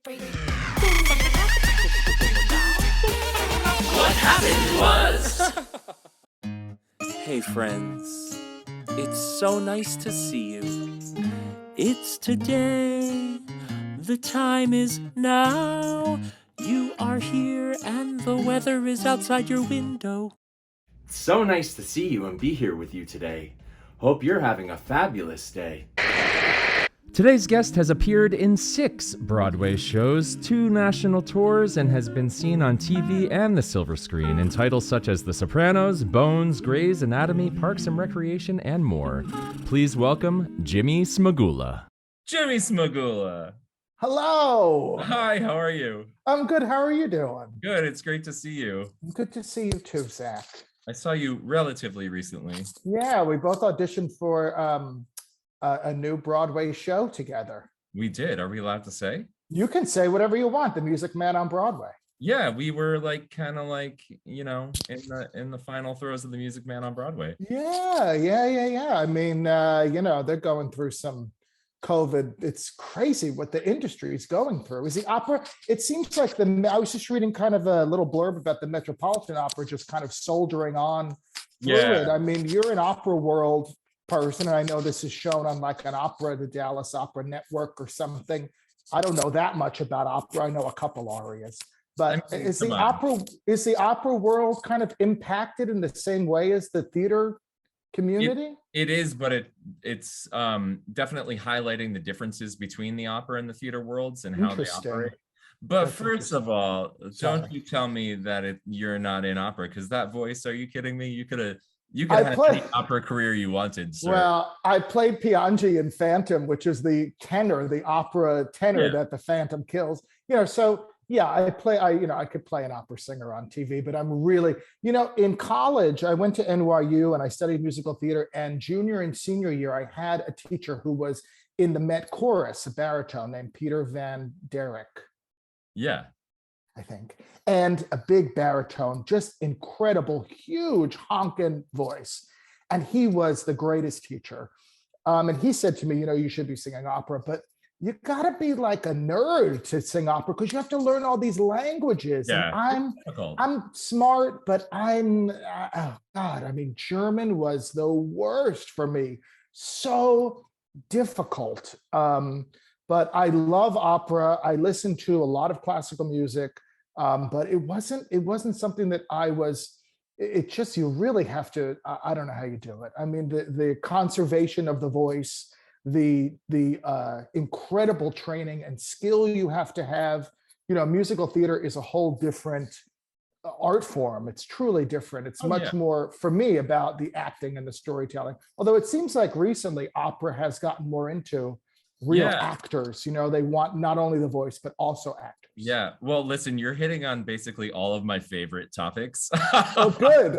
What happened was... Hey friends, it's so nice to see you. It's today, the time is now. You are here and the weather is outside your window. It's so nice to see you and be here with you today. Hope you're having a fabulous day. Today's guest has appeared in 6 Broadway shows, 2 national tours, and has been seen on TV and the silver screen in titles such as The Sopranos, Bones, Grey's Anatomy, Parks and Recreation, and more. Please welcome Jimmy Smagula. Jimmy Smagula. Hello. Hi, how are you? I'm good. How are you doing? Good, it's great to see you. Good to see you too, Zach. I saw you relatively recently. Yeah, we both auditioned for a new Broadway show together. We did. Are we allowed to say? You can say whatever you want. The Music Man on Broadway. Yeah, we were kind of in the final throes of the Music Man on Broadway. Yeah. I mean, they're going through some COVID. It's crazy what the industry is going through. Is the opera? It seems like I was just reading kind of a little blurb about the Metropolitan Opera just kind of soldiering on through it. I mean, you're an opera world person, and I know this is shown on like an opera, the Dallas Opera Network or something. I don't know that much about opera. I know a couple arias, but is the opera world kind of impacted in the same way as the theater community? It is, but it's definitely highlighting the differences between the opera and the theater worlds and how they operate. But first of all, don't you tell me that you're not in opera, because that voice, are you kidding me? You could have any opera career you wanted, sir. Well, I played Piangi in Phantom, which is the tenor, the opera tenor that the Phantom kills. So yeah, I could play an opera singer on TV, but I'm really, in college, I went to NYU and I studied musical theater, and junior and senior year, I had a teacher who was in the Met Chorus, a baritone named Peter Van Derek. Yeah. I think, and a big baritone, just incredible, huge honking voice. And he was the greatest teacher. And he said to me, you should be singing opera, but you gotta be like a nerd to sing opera because you have to learn all these languages. Yeah, and I'm smart, but oh God, I mean, German was the worst for me. So difficult. But I love opera. I listen to a lot of classical music. But it wasn't something that it's just, you really have to, I don't know how you do it. I mean, the conservation of the voice, the incredible training and skill you have to have. Musical theater is a whole different art form. It's truly different. It's much more, for me, about the acting and the storytelling. Although it seems like recently opera has gotten more into real actors. They want not only the voice, but also actors. Yeah. Well, listen, you're hitting on basically all of my favorite topics. Oh, good.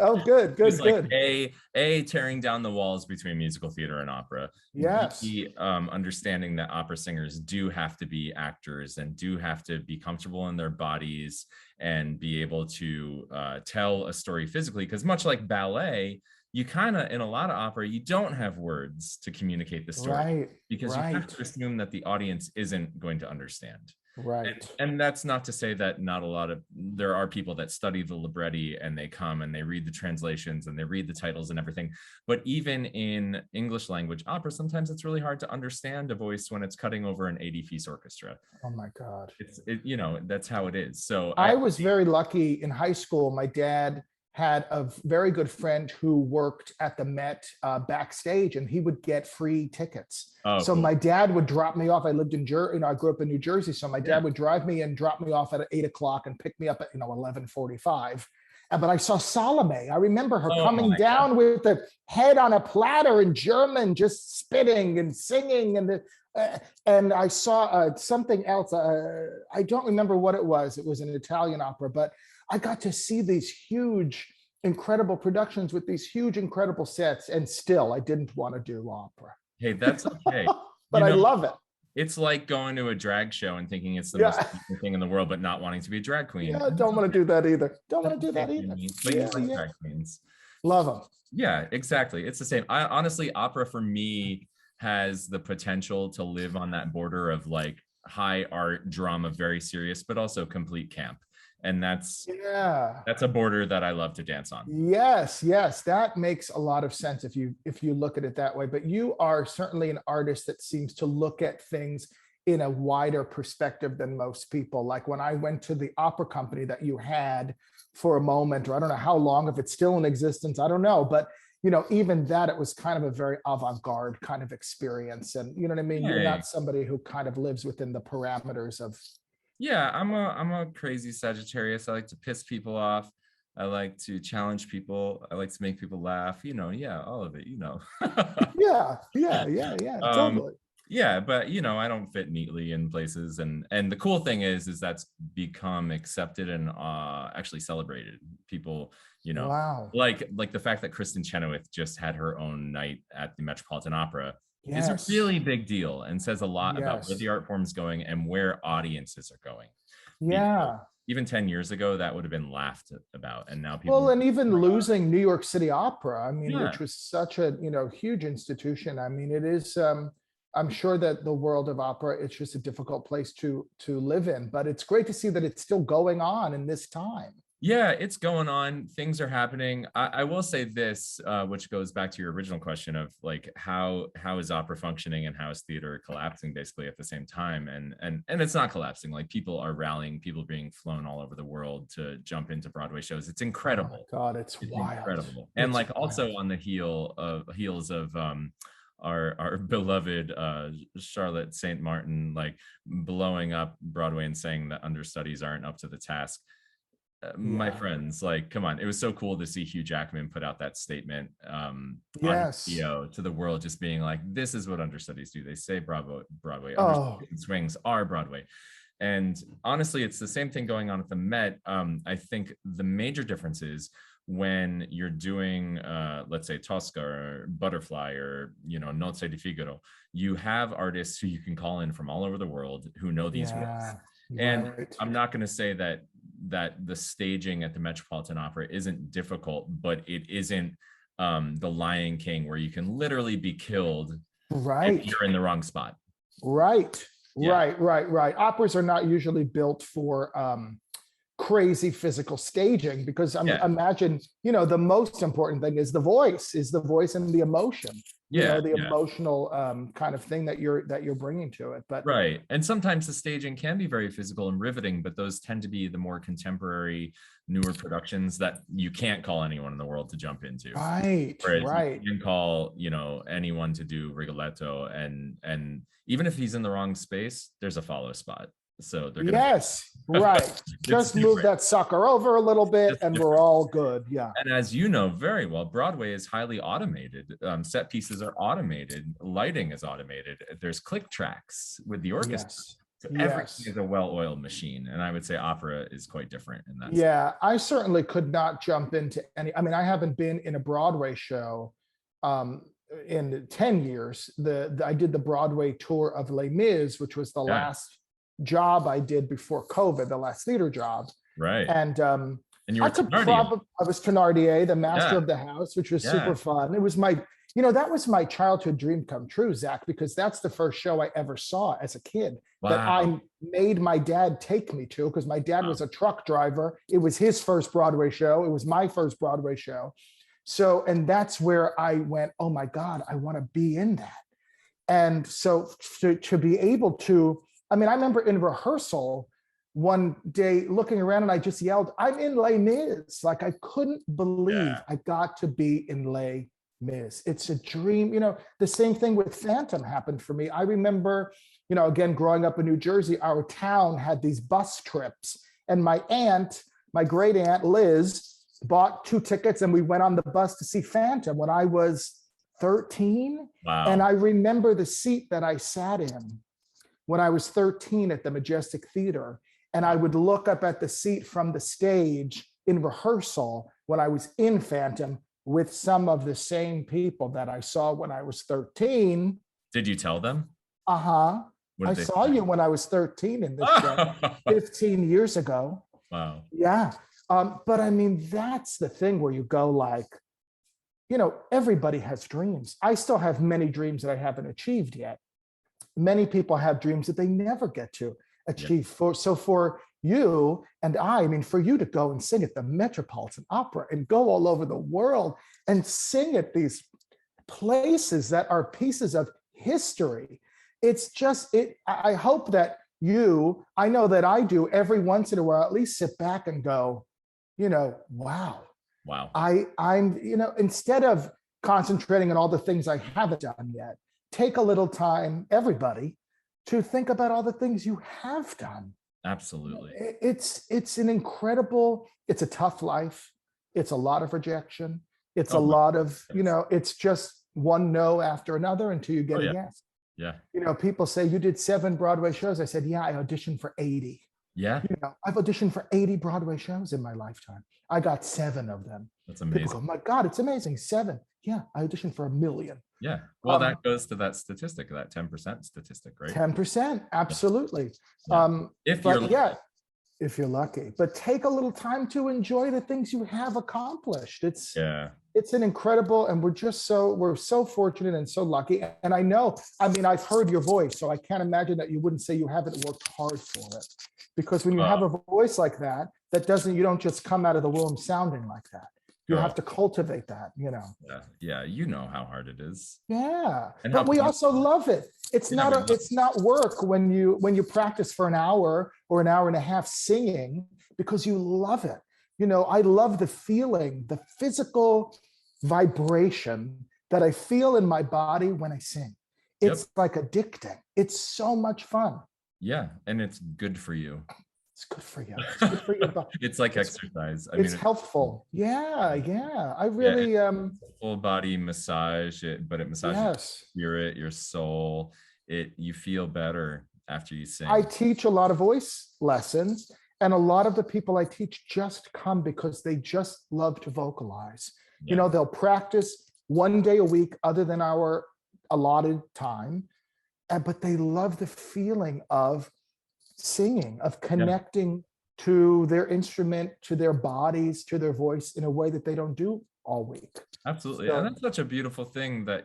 Like tearing down the walls between musical theater and opera. Yes. Understanding that opera singers do have to be actors and do have to be comfortable in their bodies and be able to tell a story physically. Because much like ballet, you kind of, in a lot of opera, you don't have words to communicate the story, because you have to assume that the audience isn't going to understand. Right. And that's not to say that there are people that study the libretti and they come and they read the translations and they read the titles and everything. But even in English language opera, sometimes it's really hard to understand a voice when it's cutting over an 80-piece orchestra. Oh my God. That's how it is. So I was very lucky in high school. My dad had a very good friend who worked at the Met backstage, and he would get free tickets. So cool. My dad would drop me off. I lived in I grew up in New Jersey. So my dad would drive me and drop me off at 8:00 and pick me up at 11:45. But I saw Salome. I remember her coming down with the head on a platter in German, just spitting and singing. And I saw something else. I don't remember what it was. It was an Italian opera, but I got to see these huge, incredible productions with these huge, incredible sets. And still, I didn't want to do opera. Hey, that's okay. But I love it. It's like going to a drag show and thinking it's the most beautiful thing in the world, but not wanting to be a drag queen. Yeah, I don't want to do that either. But you like drag queens. Love them. Yeah, exactly. It's the same. Honestly, opera for me has the potential to live on that border of like high art drama, very serious, but also complete camp. And that's Yeah. a border that I love to dance on. Yes, yes, that makes a lot of sense if you look at it that way. But you are certainly an artist that seems to look at things in a wider perspective than most people. Like when I went to the opera company that you had for a moment, or I don't know how long, if it's still in existence, I don't know. But even that, it was kind of a very avant-garde kind of experience. And you know what I mean? You're Hey. not somebody who kind of lives within the parameters of. Yeah, I'm a crazy Sagittarius. I like to piss people off. I like to challenge people. I like to make people laugh. Yeah, all of it. Yeah, totally. Yeah, but I don't fit neatly in places, and the cool thing is that's become accepted and actually celebrated. People, Wow. like the fact that Kristen Chenoweth just had her own night at the Metropolitan Opera is a Yes. really big deal and says a lot about where Yes. the art form is going and where audiences are going. Yeah. Even 10 years ago, that would have been laughed about, and now people. Well, and even losing New York City Opera, I mean, Yeah. which was such a huge institution. I mean, it is. I'm sure that the world of opera, it's just a difficult place to live in. But it's great to see that it's still going on in this time. Yeah, it's going on. Things are happening. I will say this, which goes back to your original question of like how is opera functioning and how is theater collapsing basically at the same time. And it's not collapsing. Like people are rallying, people being flown all over the world to jump into Broadway shows. It's incredible. Oh my God, it's wild. Incredible. And It's like wild. also on the heels of our beloved Charlotte St. Martin like blowing up Broadway and saying that understudies aren't up to the task. My Yeah. friends, like, come on. It was so cool to see Hugh Jackman put out that statement on Yes. video to the world, just being like, this is what understudies do. They say Broadway. Oh. Understudies and swings are Broadway. And honestly, it's the same thing going on at the Met. I think the major difference is when you're doing, let's say, Tosca or Butterfly or, Nozze di Figaro, you have artists who you can call in from all over the world who know these works. And right. I'm not going to say that the staging at the Metropolitan Opera isn't difficult, but it isn't the Lion King where you can literally be killed Right. if you're in the wrong spot. Right. Yeah. Right. Operas are not usually built for crazy physical staging because imagine, the most important thing is the voice and the emotion. Emotional kind of thing that you're bringing to it. But right. And sometimes the staging can be very physical and riveting, but those tend to be the more contemporary, newer productions that you can't call anyone in the world to jump into. Right. Whereas Right. you can call, anyone to do Rigoletto, and even if he's in the wrong space, there's a follow spot. So they're Yes, right. Just move that sucker over a little bit and we're all good. Yeah. And as you know very well, Broadway is highly automated. Set pieces are automated. Lighting is automated. There's click tracks with the orchestra. Yes. So everything is a well-oiled machine. And I would say opera is quite different in that. Yeah, I certainly could not jump into any. I mean, I haven't been in a Broadway show in 10 years. I did the Broadway tour of Les Mis, which was the last job I did before COVID, the last theater job. Right. And you were I was Thénardier, the master of the house, which was super fun. It was that was my childhood dream come true, Zach, because that's the first show I ever saw as a kid that I made my dad take me to, because my dad was a truck driver. It was his first Broadway show. It was my first Broadway show. So, and that's where I went, oh my God, I want to be in that. And so to be able to, I mean, I remember in rehearsal one day looking around and I just yelled, I'm in Les Mis. Like I couldn't believe I got to be in Les Mis. It's a dream. The same thing with Phantom happened for me. I remember, again, growing up in New Jersey, our town had these bus trips and my great aunt Liz bought 2 tickets and we went on the bus to see Phantom when I was 13. Wow. And I remember the seat that I sat in when I was 13 at the Majestic Theater. And I would look up at the seat from the stage in rehearsal when I was in Phantom with some of the same people that I saw when I was 13. Did you tell them? I saw you when I was 13 in this show 15 years ago. Wow. Yeah. But I mean, that's the thing where you go like, everybody has dreams. I still have many dreams that I haven't achieved yet. many people have dreams that they never get to achieve. For you and I mean, for you to go and sing at the Metropolitan Opera and go all over the world and sing at these places that are pieces of history, it's just, I hope that I know that I do every once in a while, at least sit back and go, wow. Wow. I'm, instead of concentrating on all the things I haven't done yet, take a little time, everybody, to think about all the things you have done. Absolutely. It's a tough life. It's a lot of rejection. It's a lot of, it's just one no after another until you get a yes. Yeah. People say, you did 7 Broadway shows. I said, yeah, I auditioned for 80. Yeah. I've auditioned for 80 Broadway shows in my lifetime. I got 7 of them. That's amazing. People go, my God, it's amazing. 7. Yeah, I auditioned for 1 million. Yeah. Well, that goes to that statistic, that 10% statistic, right? 10%, absolutely. Yeah. If you're lucky. But take a little time to enjoy the things you have accomplished. It's an incredible, and we're so fortunate and so lucky. And I've heard your voice, so I can't imagine that you wouldn't say you haven't worked hard for it. Because when you have a voice like that, you don't just come out of the womb sounding like that. You have to cultivate that, Yeah, you know how hard it is. Yeah, but we also love it. It's not work when you practice for an hour or an hour and a half singing because you love it. I love the feeling, the physical vibration that I feel in my body when I sing. It's like addicting. It's so much fun. Yeah, and it's good for you. It's good for you. It's good for your body. It's like exercise. It's helpful. Yeah. I really full body massage, but it massages your spirit, your soul. You feel better after you sing. I teach a lot of voice lessons, and a lot of the people I teach just come because they just love to vocalize. Yeah. They'll practice 1 day a week other than our allotted time, but they love the feeling of singing, of connecting to their instrument, to their bodies, to their voice in a way that they don't do all week. Absolutely. And that's such a beautiful thing that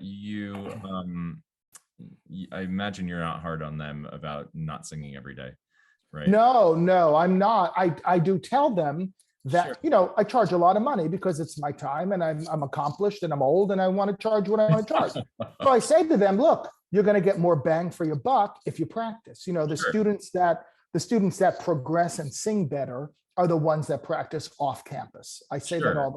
I imagine you're not hard on them about not singing every day, right? No, I'm not. I do tell them that, I charge a lot of money because it's my time and I'm accomplished and I'm old and I want to charge what I want to charge. So I say to them, look, you're going to get more bang for your buck if you practice. The students that progress and sing better are the ones that practice off campus. I say that all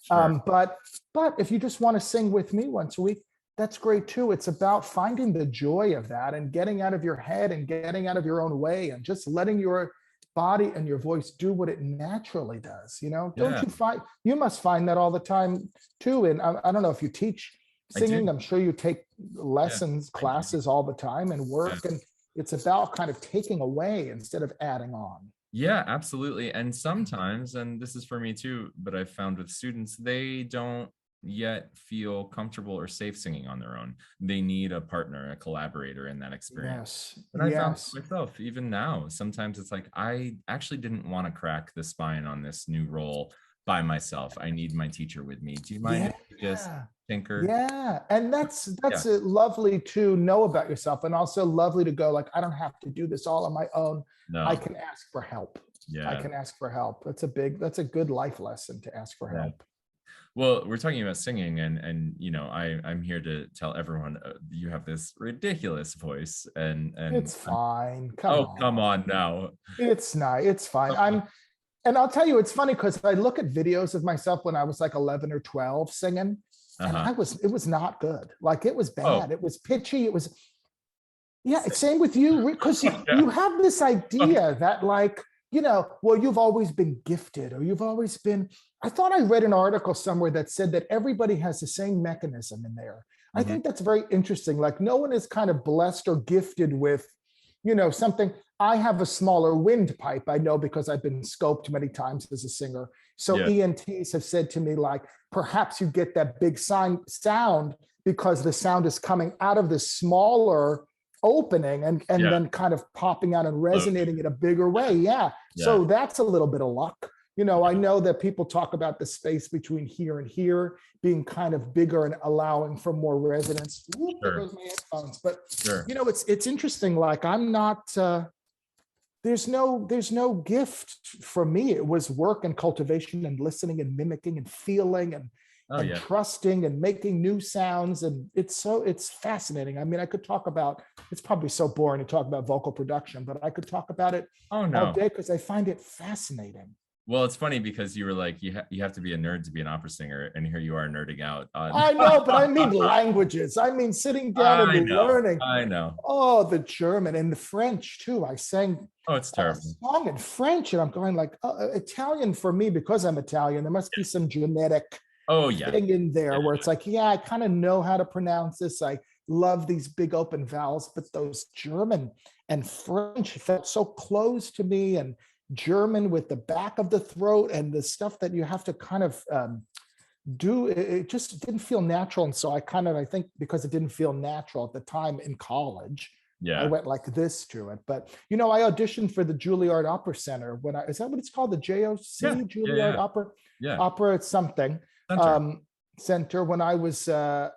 the time. But if you just want to sing with me once a week, that's great too. It's about finding the joy of that and getting out of your head and getting out of your own way and just letting your body and your voice do what it naturally does. You must find that all the time too. And I don't know if you teach singing. I'm sure you take lessons, classes all the time and work, and it's about kind of taking away instead of adding on. Yeah, absolutely. And sometimes, and this is for me too, but I've found with students, they don't yet feel comfortable or safe singing on their own. They need a partner, a collaborator in that experience. And I found myself, even now, sometimes it's like, I actually didn't want to crack the spine on this new role by myself. I need my teacher with me. Do you mind if you just tinker? Yeah, and that's lovely to know about yourself, and also lovely to go like, I don't have to do this all on my own. No. I can ask for help. I can ask for help. That's a good life lesson, to ask for help. Well, we're talking about singing, and I'm here to tell everyone you have this ridiculous voice, and it's fine. Come on now. It's nice. It's fine. And I'll tell you, it's funny because I look at videos of myself when I was like 11 or 12 singing, and it was not good. Like, it was bad. It was pitchy. It was, same with you, because you have this idea that like, you've always been gifted, or you've always been, I thought I read an article somewhere that said that everybody has the same mechanism in there. I think that's very interesting. Like, no one is kind of blessed or gifted with, something. I have a smaller windpipe, I know, because I've been scoped many times as a singer. So ENTs have said to me, like, perhaps you get that big sound because the sound is coming out of this smaller opening and then kind of popping out and resonating in a bigger way. So that's a little bit of luck. I know that people talk about the space between here and here being kind of bigger and allowing for more resonance. Whoop, there Sure. goes my headphones. But Sure. it's interesting. Like I'm not. There's no gift for me. It was work and cultivation and listening and mimicking and feeling and Oh yeah. trusting and making new sounds. And it's fascinating. I mean, I could talk about, it's probably so boring to talk about vocal production, but I could talk about it Oh all no. day because I find it fascinating. Well, it's funny because you were like, you have to be a nerd to be an opera singer, and here you are nerding out on. I know, but I mean languages. I mean sitting down I and know. learning. I know. Oh, the German and the French too. I sang Oh, it's a terrible. song in French and I'm going like, Italian for me, because I'm Italian, there must be some genetic Oh yeah. thing in there Yeah. where it's like, yeah, I kind of know how to pronounce this. I love these big open vowels, but those German and French felt so close to me, and German with the back of the throat and the stuff that you have to kind of do, it just didn't feel natural. And so I think because it didn't feel natural at the time in college, Yeah. I went like this to it. But I auditioned for the Juilliard Opera Center is that what it's called? The JOC, Yeah. Juilliard Yeah. Opera, it's something. Center. Center when I was a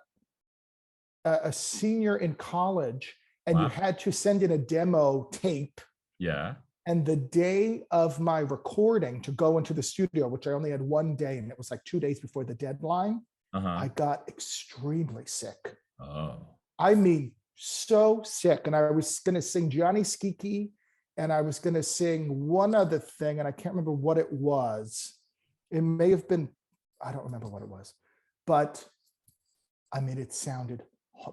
senior in college, and you Wow. had to send in a demo tape. Yeah. And the day of my recording to go into the studio, which I only had one day, and it was like 2 days before the deadline, Uh-huh. I got extremely sick. Oh. I mean, so sick. And I was going to sing Gianni Schicchi, and I was going to sing one other thing, and I can't remember what it was. It may have been, I don't remember what it was, but I mean, it sounded,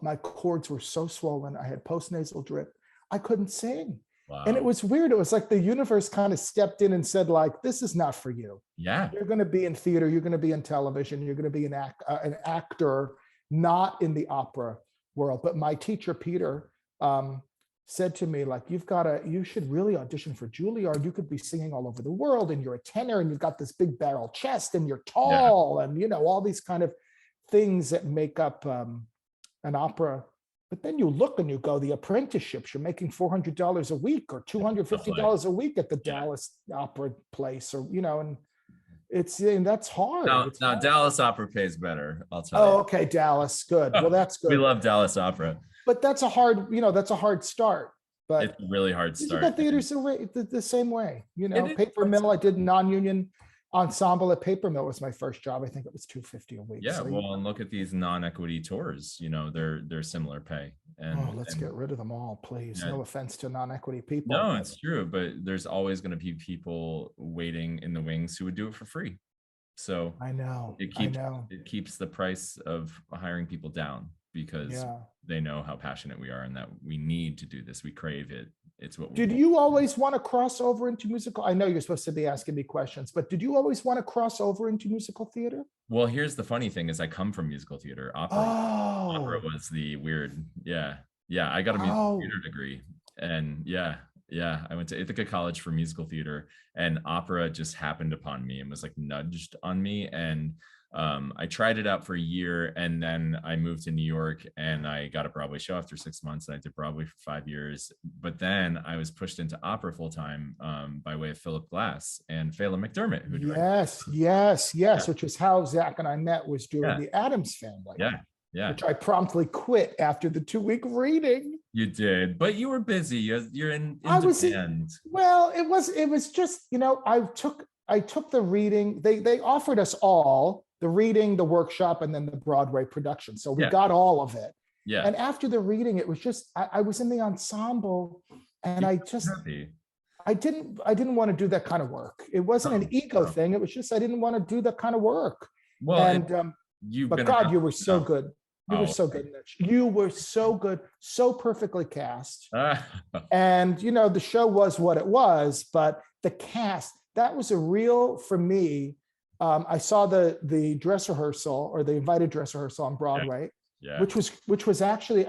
my cords were so swollen. I had postnasal drip. I couldn't sing. Wow. And it was weird. It was like the universe kind of stepped in and said, like, this is not for you. Yeah. You're going to be in theater. You're going to be in television. You're going to be an actor, not in the opera world. But my teacher, Peter, said to me, like, you should really audition for Juilliard. You could be singing all over the world, and you're a tenor, and you've got this big barrel chest, and you're tall, and all these kind of things that make up an opera. But then you look and you go, the apprenticeships, you're making $400 a week or $250 a week at the Dallas Opera Place, or and that's hard. Now, It's now hard. Dallas Opera pays better, I'll tell you. Oh, okay, Dallas, good. Well, that's good. We love Dallas Opera. But that's a hard start. But It's a really hard start. musical theater's the same way. It is. Paper Mill, I did non-union ensemble at Paper Mill was my first job. I think it was $250 a week. Yeah, So, well, and look at these non-equity tours. They're similar pay. And let's get rid of them all, please. Yeah. No offense to non-equity people. No, it's true, but there's always going to be people waiting in the wings who would do it for free. So I know. it keeps the price of hiring people down, because Yeah. they know how passionate we are and that we need to do this. We crave it. It's what we Did want. you always want to cross over into musical? I know you're supposed to be asking me questions, but did you always want to cross over into musical theater? Well, here's the funny thing: is I come from musical theater. Opera was the weird. Yeah. I got a musical theater degree, and I went to Ithaca College for musical theater, and opera just happened upon me and was like nudged on me. And I tried it out for a year, and then I moved to New York, and I got a Broadway show after 6 months, and I did Broadway for 5 years. But then I was pushed into opera full time by way of Philip Glass and Phelan McDermott, who directed. Yes, which is how Zach and I met, was doing The Addams Family. Yeah. Which I promptly quit after the 2-week reading. You did, but you were busy. You're in demand. Well, it was just, I took the reading. They offered us all the reading, the workshop, and then the Broadway production. So we got all of it. Yeah. And after the reading, it was just, I was in the ensemble, and I didn't want to do that kind of work. It wasn't an ego thing. It was just, I didn't want to do that kind of work. Well, and but God, you were so good. You were so good, Mitch. You were so good, so perfectly cast. And the show was what it was, but the cast, that was a real, for me. I saw the dress rehearsal, or the invited dress rehearsal on Broadway, which was actually,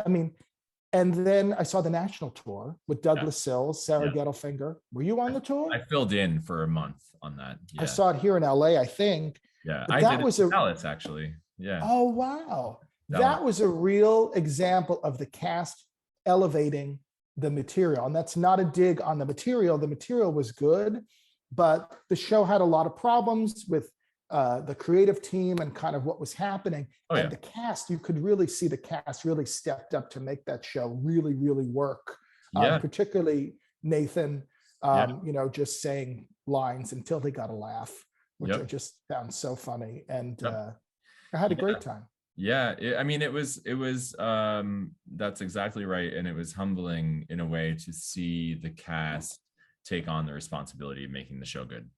and then I saw the national tour with Douglas Sills, Sarah Gettelfinger. Were you on the tour? I filled in for a month on that. I saw it here in LA, I think. Yeah, but I did it in Dallas, actually. Yeah. Oh, wow. That was a real example of the cast elevating the material. And that's not a dig on the material. The material was good, but the show had a lot of problems with the creative team and kind of what was happening. Oh, and yeah. the cast, you could really see the cast really stepped up to make that show really, really work. Yeah. Particularly Nathan, Yeah. you know, just saying lines until they got a laugh, which I Yep. just found so funny. And Yep. I had a great time. Yeah, I mean, it was that's exactly right, and it was humbling in a way to see the cast take on the responsibility of making the show good.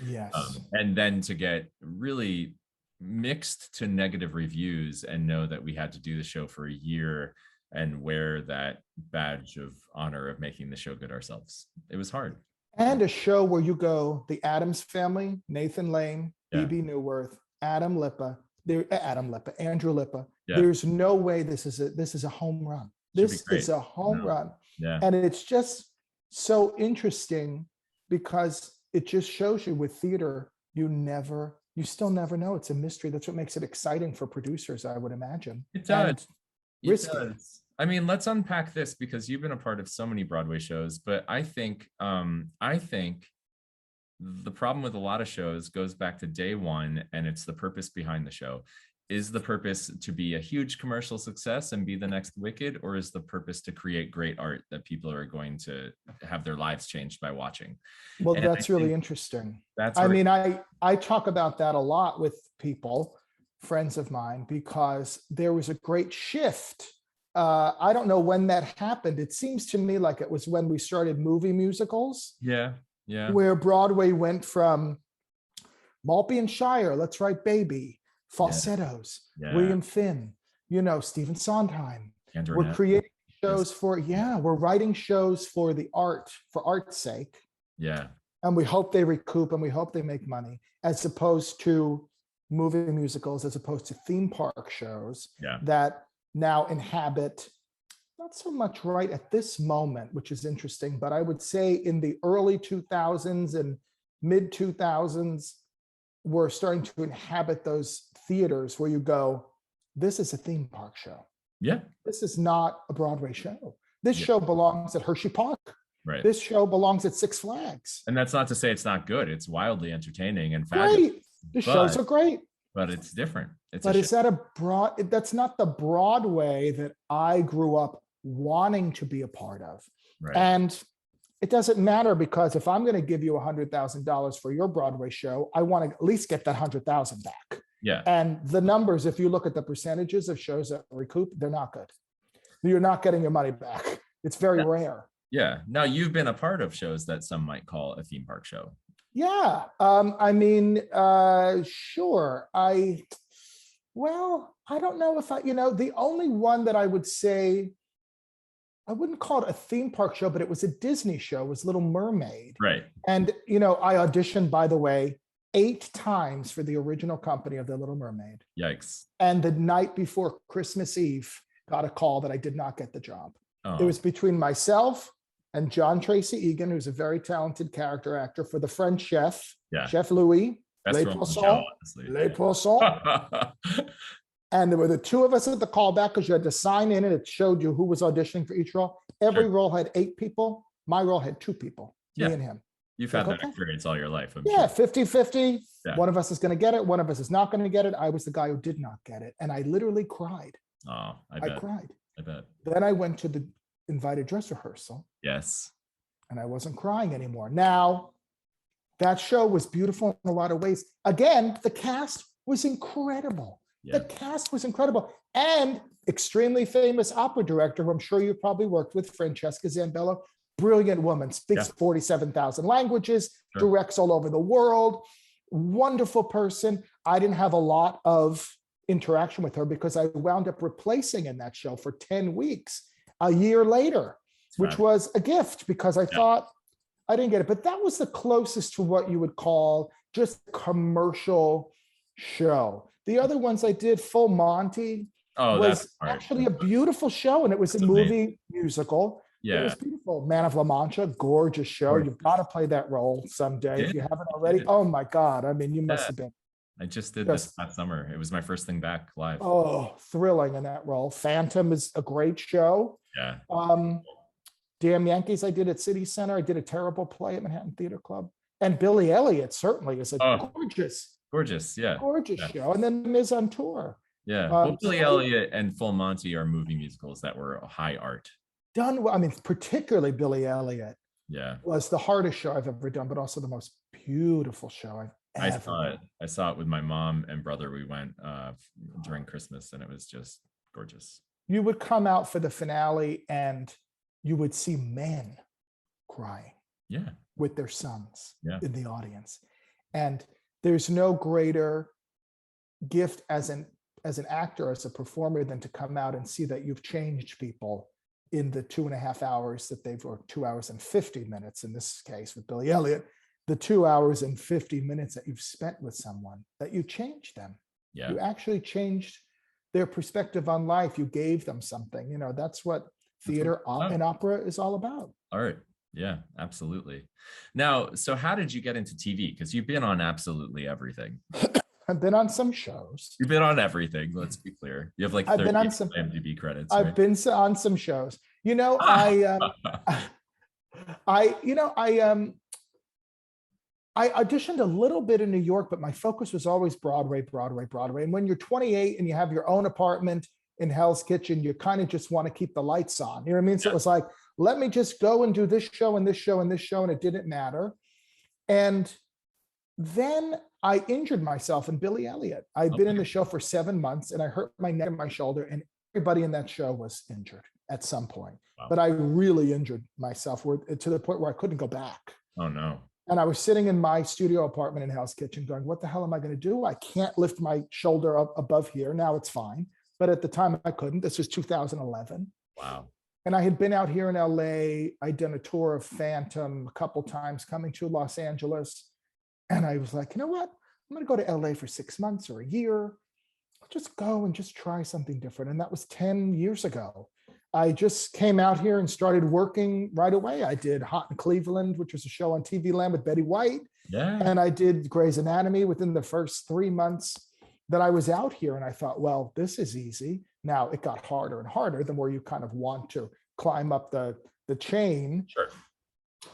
Yes. And then to get really mixed to negative reviews and know that we had to do the show for a year and wear that badge of honor of making the show good ourselves. It was hard. And a show where you go, the Addams Family, Nathan Lane, Yeah. B.B. Newworth, Andrew Lippa. Yeah. There's no way this is a home run. Should be This great. is a home No. run. Yeah. And it's just so interesting because it just shows you with theater, you still never know. It's a mystery. That's what makes it exciting for producers, I would imagine. It does. And It risky. does. I mean, let's unpack this because you've been a part of so many Broadway shows, but I think the problem with a lot of shows goes back to day one, and it's the purpose behind the show. Is the purpose to be a huge commercial success and be the next Wicked, or is the purpose to create great art that people are going to have their lives changed by watching? Well, And that's I really think interesting. That's I where- mean, I talk about that a lot with people, friends of mine, because there was a great shift. I don't know when that happened. It seems to me like it was when we started movie musicals, yeah, where Broadway went from Maltby and Shire, Let's Write Baby, falsettos, Yeah. William Finn, you know, Stephen Sondheim. Andrew We're Nett. creating shows we're writing shows for the art, for art's sake. Yeah, And we hope they recoup and we hope they make money, as opposed to movie musicals, as opposed to theme park shows yeah, that now inhabit, not so much right at this moment, which is interesting, but I would say in the early 2000s and mid 2000s, we're starting to inhabit those theaters where you go, this is a theme park show. yeah, This is not a Broadway show. This Yeah. show belongs at Hershey Park. right. This show belongs at Six Flags. And that's not to say it's not good. It's wildly entertaining and fabulous, Great. The shows but- are great. but it's different. It's But a is that that's not the Broadway that I grew up wanting to be a part of. right. And it doesn't matter, because if I'm going to give you $100,000 for your Broadway show, I want to at least get that 100,000 back. Yeah, And the numbers, if you look at the percentages of shows that recoup, they're not good. You're not getting your money back. It's very rare. yeah. Now you've been a part of shows that some might call a theme park show. Yeah. I mean, sure. I don't know if the only one that I would say, I wouldn't call it a theme park show, but it was a Disney show, was Little Mermaid. Right. And, I auditioned, by the way, 8 times for the original company of The Little Mermaid. Yikes. And the night before Christmas Eve, got a call that I did not get the job. Oh, It was between myself and John Tracy Egan, who's a very talented character actor for the French chef, yeah. Chef Louis, Best Les role in the show, Poissons, honestly. Les Poissons. And there were the 2 of us at the callback, because you had to sign in and it showed you who was auditioning for each role. Every Sure. role had 8 people. My role had 2 people, Yeah. me and him. You've had that Okay. experience all your life. I'm Yeah, sure. 50-50. Yeah. One of us is going to get it. One of us is not going to get it. I was the guy who did not get it. And I literally cried. Oh, I I bet. cried. I bet. Then I went to the invited dress rehearsal Yes. and I wasn't crying anymore. Now, that show was beautiful in a lot of ways. Again, the cast was incredible. Yeah. The cast was incredible. And extremely famous opera director, who I'm sure you've probably worked with, Francesca Zambello, brilliant woman, speaks Yeah. 47,000 languages, Sure. directs all over the world, wonderful person. I didn't have a lot of interaction with her because I wound up replacing in that show for 10 weeks a year later, It's which fabulous. was a gift, because I thought I didn't get it. But that was the closest to what you would call just commercial show. The other ones I did, Full Monty, Oh, was that's hard. actually a beautiful show, and it was That's a amazing. movie musical. It Yeah. was beautiful. Man of La Mancha, gorgeous show. Gorgeous. You've got to play that role someday if Did. you haven't already. Did. Oh my God. I mean, you must Yeah. have been, I just did this Just- last summer. It was my first thing back live. oh, thrilling in that role. Phantom is a great show. Yeah. Damn Yankees, I did at City Center. I did a terrible play at Manhattan Theater Club. And Billy Elliot certainly is a Oh, gorgeous, gorgeous. Yeah. gorgeous Yeah. show. And then Ms. on Tour. Yeah. Well, Billy So Elliot and Full Monty are movie musicals that were high art. done well. I mean, particularly Billy Elliot Yeah. was the hardest show I've ever done, but also the most beautiful show I've I ever saw it. done. I saw it with my mom and brother. We went during Christmas, and it was just gorgeous. You would come out for the finale and you would see men crying Yeah. with their sons Yeah. in the audience. And there's no greater gift as an actor, as a performer, than to come out and see that you've changed people in the 2.5 hours that they've, or 2 hours and 50 minutes in this case with Billy Elliot, the 2 hours and 50 minutes that you've spent with someone, that you changed them. Yeah. You actually changed their perspective on life. You gave them something. You know, that's what theater and opera is all about. Art. Yeah, absolutely. Now, so how did you get into TV? Because you've been on absolutely everything. I've been on some shows. You've been on everything. Let's be clear. You have like 30 I've been on some IMDb credits. I've right? been on some shows. You know, I auditioned a little bit in New York, but my focus was always Broadway, Broadway, Broadway. And when you're 28 and you have your own apartment in Hell's Kitchen, you kind of just want to keep the lights on. You know what I mean? So it was like, let me just go and do this show and this show and this show, and it didn't matter. And then I injured myself in Billy Elliot. I'd been in the show for 7 months and I hurt my neck and my shoulder, and everybody in that show was injured at some point. Wow. But I really injured myself to the point where I couldn't go back. Oh no. And I was sitting in my studio apartment in Hell's Kitchen going, what the hell am I going to do? I can't lift my shoulder up above here. Now it's fine. But at the time I couldn't. This was 2011. Wow. And I had been out here in LA. I'd done a tour of Phantom a couple times, coming to Los Angeles. And I was like, you know what? I'm going to go to LA for 6 months or a year. I'll just go and just try something different. And that was 10 years ago. I just came out here and started working right away. I did Hot in Cleveland, which was a show on TV Land with Betty White. Yeah. And I did Grey's Anatomy within the first 3 months that I was out here. And I thought, well, this is easy. Now it got harder and harder the more you kind of want to climb up the chain. Sure.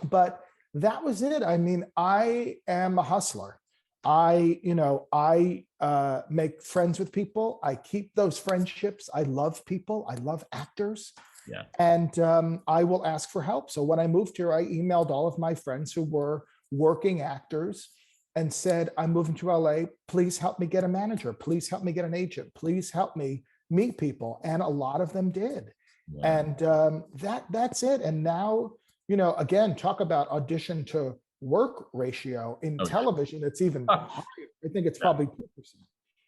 But that was it. I mean, I am a hustler. I make friends with people. I keep those friendships. I love people. I love actors. Yeah. And I will ask for help. So when I moved here, I emailed all of my friends who were working actors and said, I'm moving to LA. Please help me get a manager. Please help me get an agent. Please help me meet people. And a lot of them did. Yeah. And that's it. And now, you know, again, talk about audition to work ratio in television. It's even higher. I think it's probably 2%.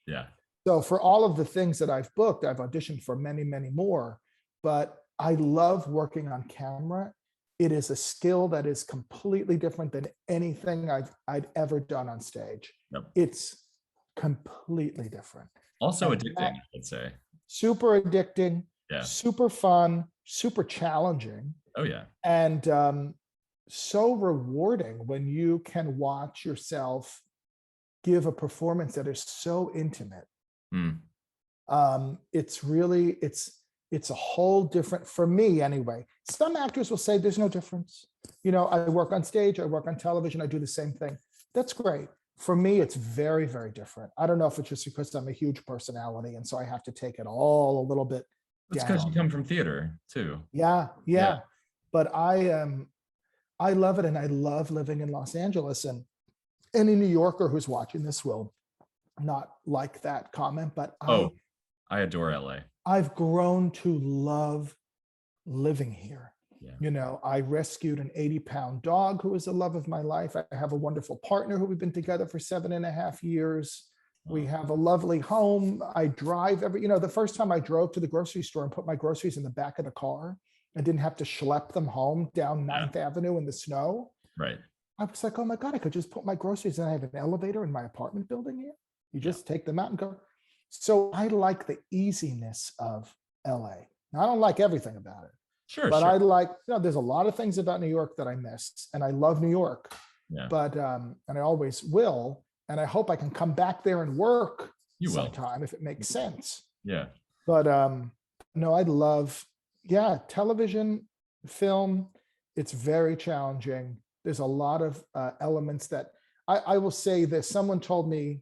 Yeah. So for all of the things that I've booked, I've auditioned for many, many more. But I love working on camera. It is a skill that is completely different than anything I'd ever done on stage. Yep. It's completely different. Also addicting, I'd say. Super addicting, yeah. Super fun, super challenging. Oh yeah. And so rewarding when you can watch yourself give a performance that is so intimate. It's really, it's a whole different, for me anyway. Some actors will say there's no difference. You know, I work on stage, I work on television, I do the same thing. That's great. For me, it's very, very different. I don't know if it's just because I'm a huge personality and so I have to take it all a little bit It's down. because you come from theater too. Yeah. But I love it, and I love living in Los Angeles. And any New Yorker who's watching this will not like that comment, but I adore LA. I've grown to love living here. Yeah. You know, I rescued an 80-pound dog who was the love of my life. I have a wonderful partner who we've been together for 7.5 years. We have a lovely home. I drive the first time I drove to the grocery store and put my groceries in the back of the car, I didn't have to schlep them home down 9th Avenue in the snow. Right. I was like, oh my God, I could just put my groceries in. I have an elevator in my apartment building here. You just take them out and go. So I like the easiness of LA. Now, I don't like everything about it. Sure. But I like, there's a lot of things about New York that I miss, and I love New York. Yeah. But, and I always will. And I hope I can come back there and work sometime if it makes sense. Yeah. But no, I'd love, television, film. It's very challenging. There's a lot of elements that I will say this. Someone told me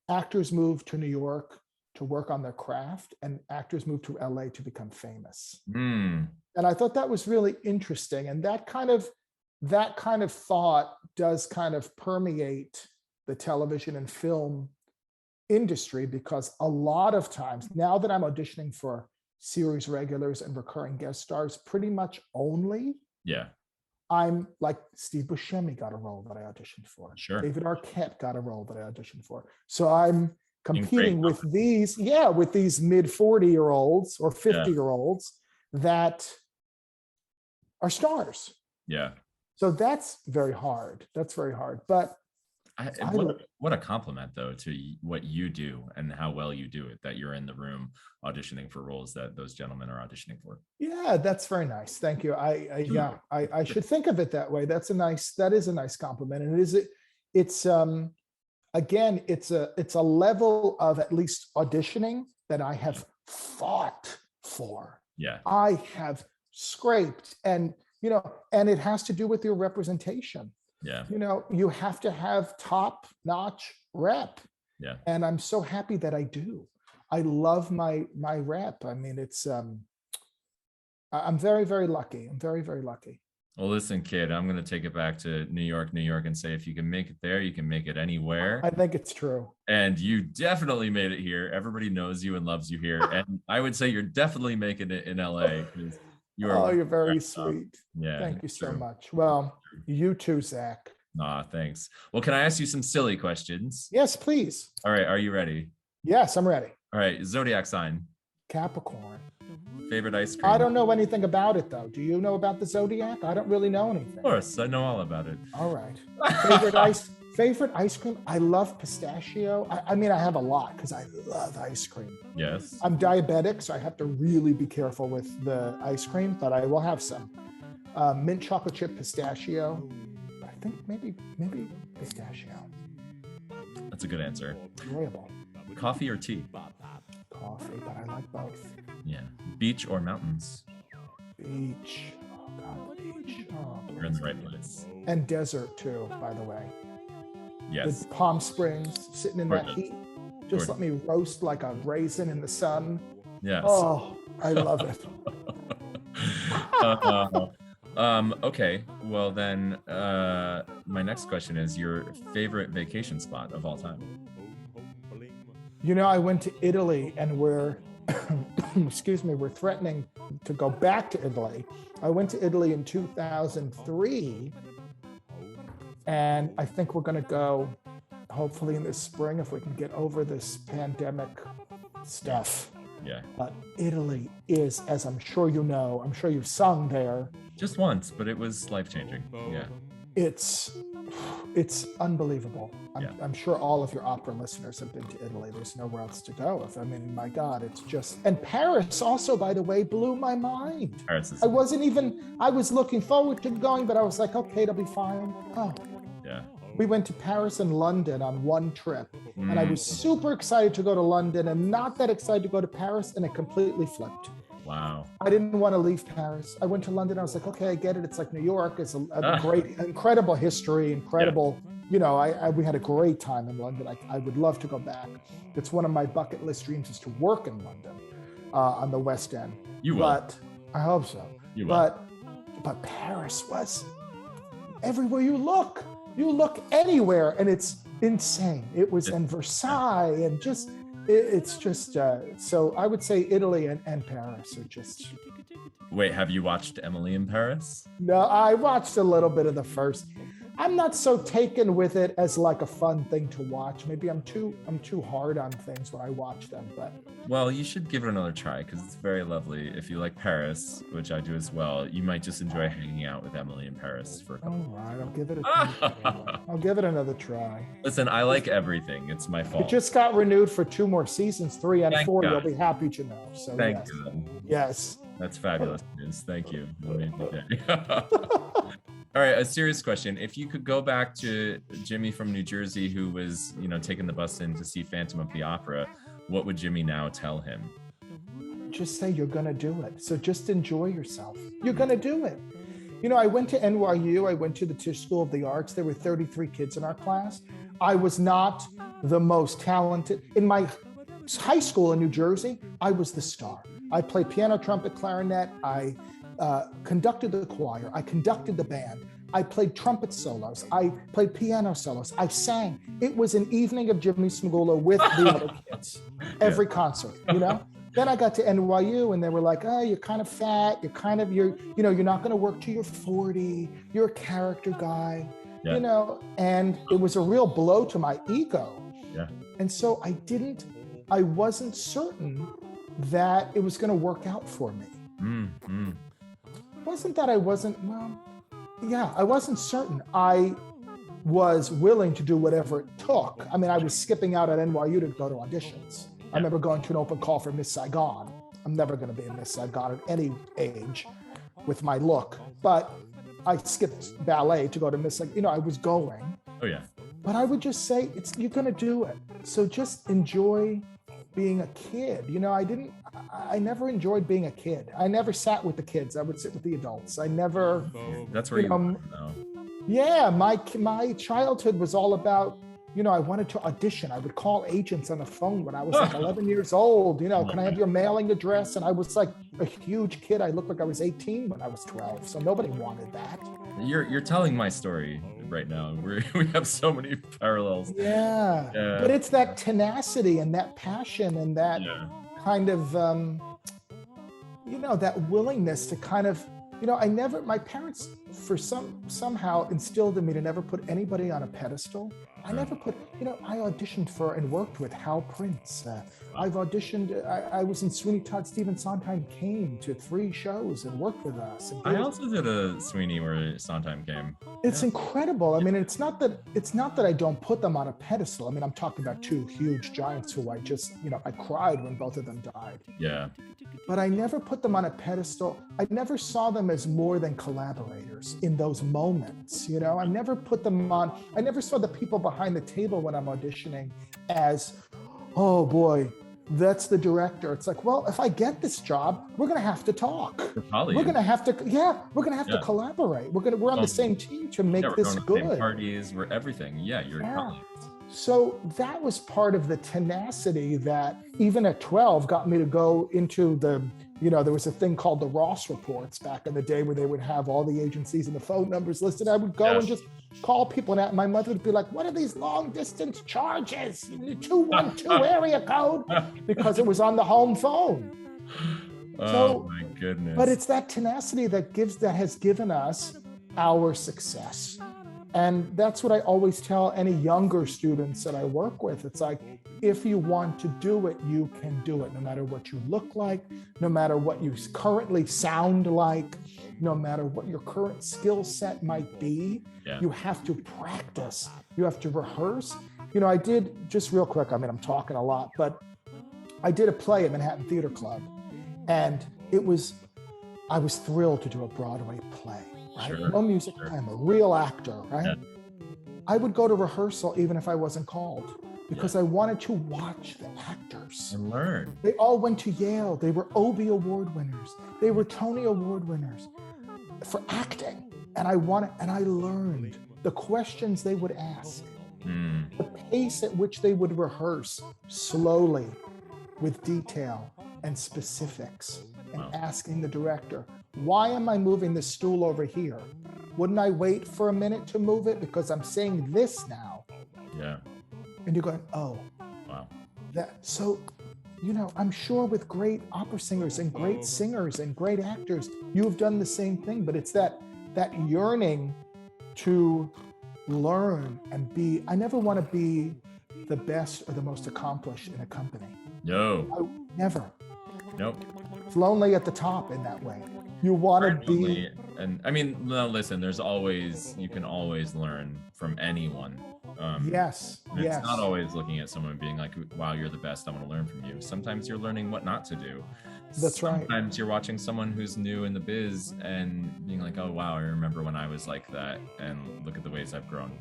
actors move to New York to work on their craft, and actors move to LA to become famous. Mm. And I thought that was really interesting. And that kind of thought does kind of permeate the television and film industry, because a lot of times now that I'm auditioning for series regulars and recurring guest stars, pretty much only, Yeah. I'm like Steve Buscemi got a role that I auditioned for. Sure. David Arquette got a role that I auditioned for. So I'm competing great with these mid 40-year-olds or 50-year-olds that are stars. Yeah. So that's very hard. That's very hard. But what a compliment, though, to what you do and how well you do it, that you're in the room auditioning for roles that those gentlemen are auditioning for. Yeah, that's very nice. Thank you. I should think of it that way. That is a nice compliment. And it's again, it's a level of at least auditioning that I have fought for. Yeah. I have scraped, and it has to do with your representation. Yeah. You have to have top-notch rep. Yeah. And I'm so happy that I do. I love my rep. I mean, it's I'm very, very lucky. I'm very, very lucky. Well, listen, kid, I'm going to take it back to New York, and say, if you can make it there, you can make it anywhere. I think it's true. And you definitely made it here. Everybody knows you and loves you here. And I would say you're definitely making it in LA. You're very sweet. Yeah. Thank you so much. Well, you too, Zach. Thanks. Well, can I ask you some silly questions? Yes, please. All right. Are you ready? Yes, I'm ready. All right. Zodiac sign. Capricorn. Favorite ice cream? I don't know anything about it, though. Do you know about the Zodiac? I don't really know anything. Of course. I know all about it. All right. Favorite ice cream? I love pistachio. I mean, I have a lot because I love ice cream. Yes. I'm diabetic, so I have to really be careful with the ice cream, but I will have some. Mint chocolate chip pistachio. I think maybe pistachio. That's a good answer. Enjoyable. Coffee or tea? Coffee, but I like both. Yeah. Beach or mountains? Beach. Oh, God, the beach. Oh, You're in the right place. And desert, too, by the way. Yes. The Palm Springs, sitting in that heat. Just let me roast like a raisin in the sun. Yes. Oh, I love it. Okay. Well, then my next question is your favorite vacation spot of all time. I went to Italy, and we're threatening to go back to Italy. I went to Italy in 2003, and I think we're going to go hopefully in the spring if we can get over this pandemic stuff. Yeah. But Italy is, as I'm sure you know, I'm sure you've sung there. Just once, but it was life-changing. Yeah. It's unbelievable. I'm sure all of your opera listeners have been to Italy. There's nowhere else to go. I mean, my God, it's just, and Paris also, by the way, blew my mind. Paris is I was looking forward to going, but I was like, okay, it'll be fine. Oh, yeah. We went to Paris and London on one trip, and I was super excited to go to London and not that excited to go to Paris, and it completely flipped. Wow. I didn't want to leave Paris. I went to London. I was like, okay, I get it. It's like New York. It's a great, incredible history, incredible. Yeah. We had a great time in London. I would love to go back. It's one of my bucket list dreams is to work in London on the West End. You will. But I hope so. You will. But Paris was everywhere you look. You look anywhere, and it's insane. It was in Versailles, and just it's just so I would say Italy and Paris are just. Wait, have you watched Emily in Paris? No, I watched a little bit of the first. I'm not so taken with it as like a fun thing to watch. Maybe I'm too hard on things when I watch them, but. Well, you should give it another try because it's very lovely. If you like Paris, which I do as well, you might just enjoy hanging out with Emily in Paris for a couple. All right, I'll give it I'll give it another try. Listen, I like everything. It's my fault. It just got renewed for 2 more seasons, 3 and Thank 4. God. You'll be happy to know. So Thank yes. you. Yes. That's fabulous news. Thank you. That made my day. All right, a serious question. If you could go back to Jimmy from New Jersey who was, taking the bus in to see Phantom of the Opera, what would Jimmy now tell him? Just say you're going to do it. So just enjoy yourself. You're going to do it. I went to NYU. I went to the Tisch School of the Arts. There were 33 kids in our class. I was not the most talented. In my high school in New Jersey, I was the star. I played piano, trumpet, clarinet. I conducted the choir. I conducted the band. I played trumpet solos. I played piano solos. I sang. It was an evening of Jimmy Smagula with the other kids. Every concert, Then I got to NYU and they were like, oh, you're kind of fat. You're not going to work till you're 40. You're a character guy, and it was a real blow to my ego. Yeah. And so I wasn't certain that it was going to work out for me. It wasn't that I wasn't certain. I was willing to do whatever it took. I mean, I was skipping out at NYU to go to auditions. I remember going to an open call for Miss Saigon. I'm never going to be a Miss Saigon at any age with my look, but I skipped ballet to go to Miss Saigon. I was going. Oh yeah. But I would just say, you're going to do it. So just enjoy being a kid. I never enjoyed being a kid. I never sat with the kids. I would sit with the adults. I never. That's where you Yeah, my childhood was all about, I wanted to audition. I would call agents on the phone when I was like 11 years old. Can I have your mailing address? And I was like a huge kid. I looked like I was 18 when I was 12. So nobody wanted that. You're telling my story right now. We have so many parallels. Yeah. But it's that tenacity and that passion and that kind of, that willingness to kind of, my parents somehow instilled in me to never put anybody on a pedestal. I never put, I auditioned for and worked with Hal Prince. I've auditioned, I was in Sweeney Todd. Stephen Sondheim came to 3 shows and worked with us. I also did a Sweeney where Sondheim came. It's incredible. I mean, it's not that I don't put them on a pedestal. I mean, I'm talking about 2 huge giants who I just, I cried when both of them died. Yeah. But I never put them on a pedestal. I never saw them as more than collaborators in those moments. I never put them on. I never saw the people behind the table when I'm auditioning as, oh boy, that's the director. It's like, well, if I get this job, we're going to have to talk. We're going to have to, to collaborate. We're on the same team to make this good. Same parties, we're everything. Yeah, you're colleagues. So that was part of the tenacity that even at 12 got me to go into the, there was a thing called the Ross reports back in the day where they would have all the agencies and the phone numbers listed. I would go and just call people, and my mother would be like, what are these long distance charges? 212 area code, because it was on the home phone. Oh my goodness. But it's that tenacity that has given us our success. And that's what I always tell any younger students that I work with. It's like, if you want to do it, you can do it, no matter what you look like, no matter what you currently sound like, no matter what your current skill set might be. You have to practice. You have to rehearse. I did, just real quick, I mean, I'm talking a lot, but I did a play at Manhattan Theater Club, and I was thrilled to do a Broadway play. Right? Sure. No music. I'm a real actor, right? Yeah. I would go to rehearsal even if I wasn't called, because I wanted to watch the actors and learn. They all went to Yale. They were Obie Award winners. They were Tony Award winners for acting. And I learned the questions they would ask, the pace at which they would rehearse slowly with detail and specifics, and asking the director, why am I moving the stool over here? Wouldn't I wait for a minute to move it because I'm saying this now? Yeah. And you're going, oh. Wow. So, I'm sure with great opera singers and great singers and great actors, you have done the same thing, but it's that yearning to learn and be. I never want to be the best or the most accomplished in a company. No. Never. Nope. It's lonely at the top in that way. You want to be. And I mean, no, listen, you can always learn from anyone. Yes. It's not always looking at someone being like, wow, you're the best, I want to learn from you. Sometimes you're learning what not to do. That's right. Sometimes you're watching someone who's new in the biz and being like, oh, wow, I remember when I was like that, and look at the ways I've grown.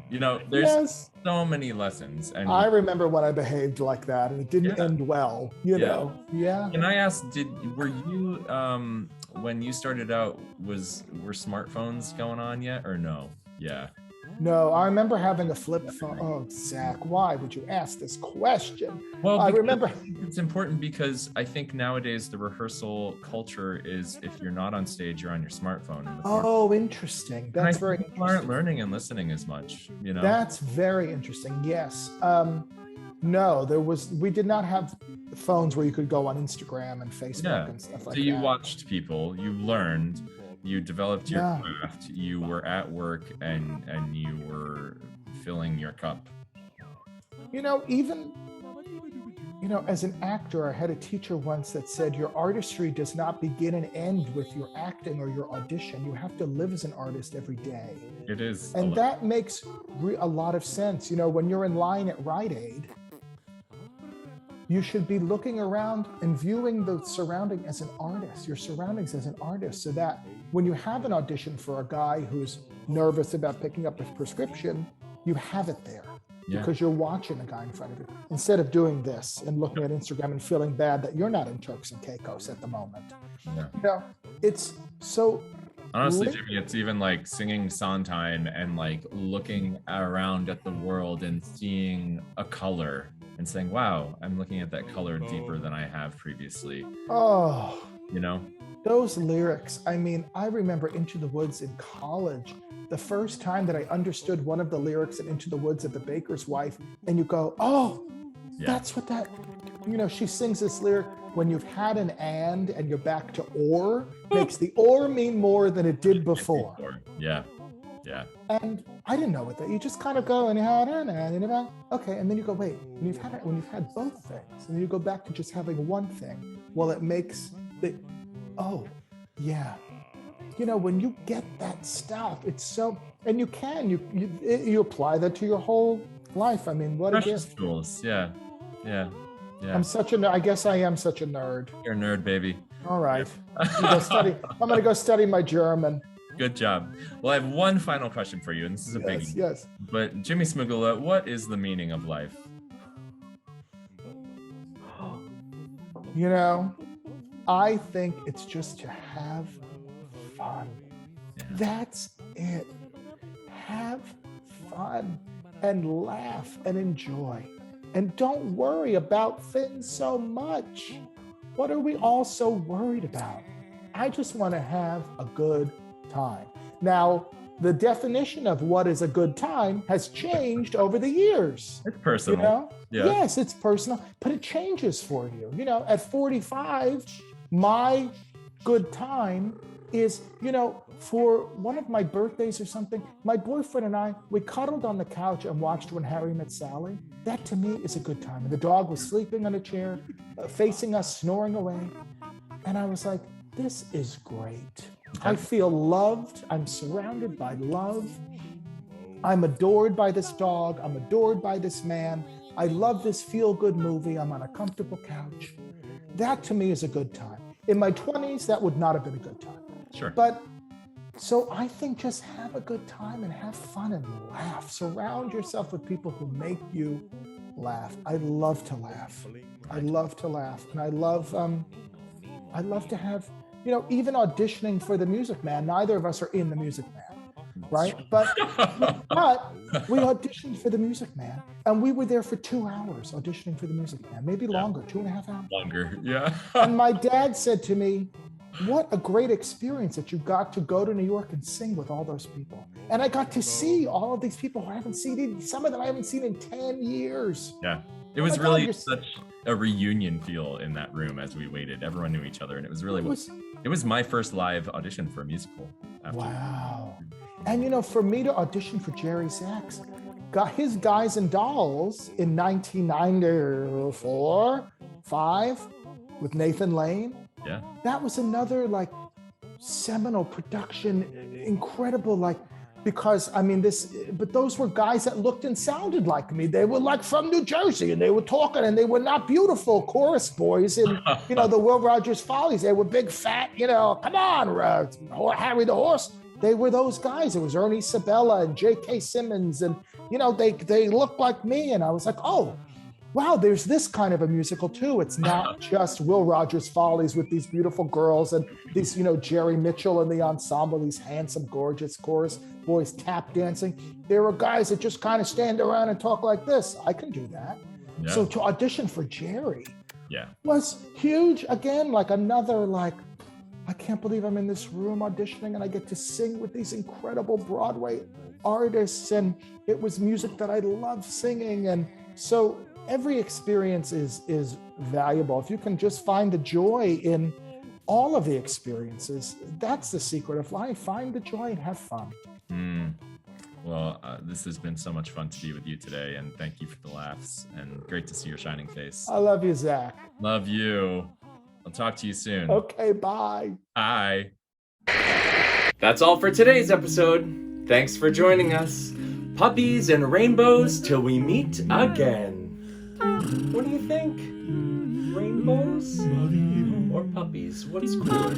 There's so many lessons. And I remember when I behaved like that, and it didn't end well, you know? Yeah. Can I ask, were you when you started out, were smartphones going on yet or no? Yeah. No, I remember having a flip phone. Oh, Zach, why would you ask this question? Well, I because remember. it's important because I think nowadays the rehearsal culture is if you're not on stage, you're on your smartphone. Oh, interesting. And That's I very think people aren't interesting. learning and listening as much, you know? That's very interesting. Yes. No, we did not have phones where you could go on Instagram and Facebook and stuff like So you that. watched people, you learned, you developed your Yeah. craft, you were at work and you were filling your cup. Even as an actor, I had a teacher once that said your artistry does not begin and end with your acting or your audition. You have to live as an artist every day. It is. And that makes a lot of sense. When you're in line at Rite Aid, you should be looking around and viewing the surrounding as an artist, your surroundings as an artist, so that when you have an audition for a guy who's nervous about picking up a prescription, you have it there. Because you're watching a guy in front of you instead of doing this and looking at Instagram and feeling bad that you're not in Turks and Caicos at the moment. Yeah. It's so. Honestly, Jimmy, it's even like singing Sondheim and like looking around at the world and seeing a color and saying, wow, I'm looking at that color deeper than I have previously. Oh, those lyrics. I mean, I remember Into the Woods in college. The first time that I understood one of the lyrics in Into the Woods of The Baker's Wife, and you go, oh, that's what that, she sings this lyric, when you've had an and you're back to or, makes the or mean more than it did before. Yeah. And I didn't know what that, you just kind of go and you had an and you're about, okay, and then you go, wait, when you've had both things, and then you go back to just having one thing, well, it makes the, oh, yeah. When you get that stuff, it's so, and you apply that to your whole life. I mean, what a gift. Tools. Yeah. I guess I am such a nerd. You're a nerd, baby. All right. I'm going to go study my German. Good job. Well, I have one final question for you, and this is a biggie. Yes. But Jimmy Smagula, what is the meaning of life? I think it's just to have fun. That's it. Have fun and laugh and enjoy. And don't worry about things so much. What are we all so worried about? I just want to have a good time. Now, the definition of what is a good time has changed over the years. It's personal. Yes, it's personal, but it changes for you. At 45, my good time is, for one of my birthdays or something, my boyfriend and I, we cuddled on the couch and watched When Harry Met Sally. That to me is a good time. And the dog was sleeping on a chair, facing us, snoring away. And I was like, this is great. I feel loved. I'm surrounded by love. I'm adored by this dog. I'm adored by this man. I love this feel-good movie. I'm on a comfortable couch. That to me is a good time. In my 20s, that would not have been a good time. Sure. But so I think just have a good time and have fun and laugh. Surround yourself with people who make you laugh. I love to laugh. I love to laugh. And I love to have, even auditioning for The Music Man. Neither of us are in The Music Man, right? But we auditioned for The Music Man, and we were there for 2 hours auditioning for The Music Man, maybe longer, 2.5 hours. Longer, yeah. And my dad said to me, what a great experience that you got to go to New York and sing with all those people. And I got to see all of these people who I haven't seen, some of them I haven't seen in 10 years. Yeah. It was really such a reunion feel in that room as we waited. Everyone knew each other, and it was really, it was my first live audition for a musical. Wow. And for me to audition for Jerry Sachs, got his Guys and Dolls in 1994, 5 with Nathan Lane. Yeah. That was another seminal production, incredible, because but those were guys that looked and sounded like me. They were from New Jersey, and they were talking, and they were not beautiful chorus boys in, the Will Rogers Follies. They were big, fat, come on, Harry the Horse. They were those guys. It was Ernie Sabella and J.K. Simmons, and, they looked like me. And I was like, oh, wow, there's this kind of a musical too. It's not just Will Rogers Follies with these beautiful girls and these, Jerry Mitchell and the ensemble, these handsome, gorgeous chorus boys tap dancing. There are guys that just kind of stand around and talk like this. I can do that. Yeah. So to audition for Jerry Yeah. was huge. Again, like another, I can't believe I'm in this room auditioning and I get to sing with these incredible Broadway artists. And it was music that I love singing. And so every experience is valuable. If you can just find the joy in all of the experiences, that's the secret of life. Find the joy and have fun. Well, this has been so much fun to be with you today, and thank you for the laughs, and great to see your shining face. I love you, Zach. Love you. I'll talk to you soon. Okay, bye. Bye. That's all for today's episode. Thanks for joining us. Puppies and rainbows till we meet again. What do you think? Rainbows or puppies? What's cooler?